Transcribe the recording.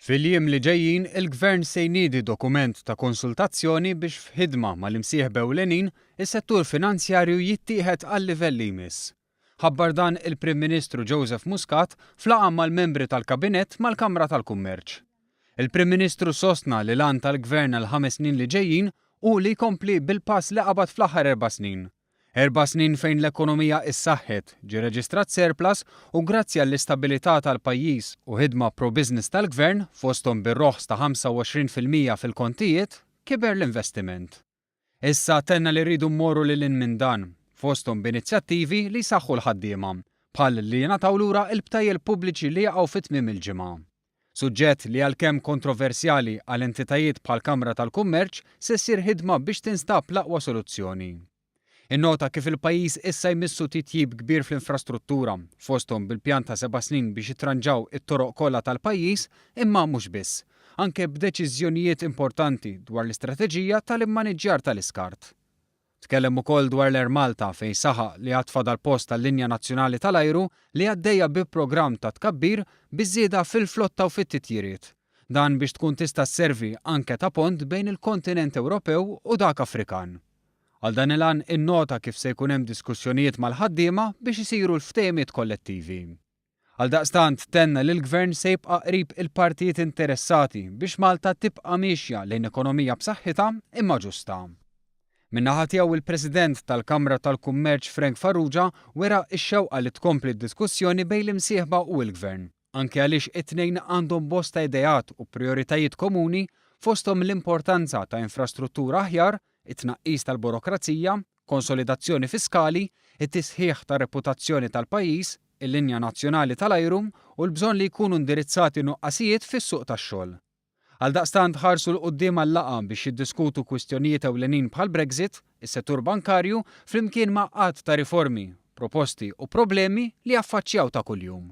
Fil-jiem li ġejjin, il-Gvern se jniedi dokument ta' konsultazzjoni biex f'ħidma mal-imsieħba ewlenin is-settur finanzjarju jittieħed għal livell li jmiss. Ħabbar dan il-Prim Ministru Joseph Muscat f'laqgħa mal-membri tal-Kabinett mal-Kamra tal-Kummerċ. Il-Prim Ministru sostna li lan tal-Gvern għal 5 snin li ġejjin u li jkompli bil-pass li qabad fl-aħħar 4 snin. 4 snin fejn l-ekonomija issaħħet, ġie reġistrat surplus u grazzi għall-istabilità tal-pajjiż u ħidma pro-business tal-Gvern fosthom bir-roħs ta' 25% fil-kontijiet kiber l-investiment. Issa tenna li rridu mmorru lil minn dan, fosthom b'inizjattivi li jsaħħu l-ħaddiema, bħal li jingħataw lura l-btajjel pubbliċi li jaqgħu fit-tmiem il-ġimgħa. Suġġett li għalkemm kontroversjali għal entitajiet bħal Kamra tal-Kummerċ se ssir ħidma biex tinstab l-aqwa soluzzjoni. Innota kif il-pajjiż issa jmissu titjib kbir fl-infrastruttura, fosthom bil-pjan ta' 7 snin biex jitranġaw it-toroq kollha tal-pajjiż, imma mhux biss, anke b'deċiżjonijiet importanti dwar l-istrateġija tal-immaniġġjar tal-iskart. Tkellem ukoll dwar l-Air Malta fejn saħaq li għad fadal post tal-Linja Nazzjonali tal-Ajru li għaddejja bi programm ta' tkabbir biżieda fil-flotta u fit-titjiriet. Dan biex tkun tista' sservi anke ta' pont bejn il-kontinent Ewropew u dak Afrikan. Għal dan il-għan innota kif se jkun hemm diskussjonijiet mal-ħaddiema biex isiru l-ftehimiet kollettivi. Għal daqstant tenna li l-Gvern se jibqa' qrib il-partijiet interessati biex Malta tibqa' mixja lejn ekonomija b'saħħitha imma ġusta. Min-naħa tiegħu il-President tal-Kamra tal-Kummerċ Frank Farrugia wera x-xewqa li tkompli d-diskussjoni bejn l-imsieħba u l-Gvern, anke għaliex it-tnejn għandhom bosta idejat u prijoritajiet komuni fosthom l-importanza ta' infrastruttura aħjar, it-tnaqqis tal-burokrazija, konsolidazzjoni fiskali, it-tisħiħ ta' reputazzjoni tal-pajjiż, il-linja nazzjonali tal-ajru u l-bżonn li jkunu indirizzati nuqqasijiet fis-suq tax-xogħol. Għaldaqstant ħarsu l-qudiem għall-laqgħa biex jiddiskutu kwistjonijiet ewlenin bħal Brexit, is-settur bankarju flimkien ma' qatt ta' riformi, proposti u problemi li affaċċjaw ta' kuljum.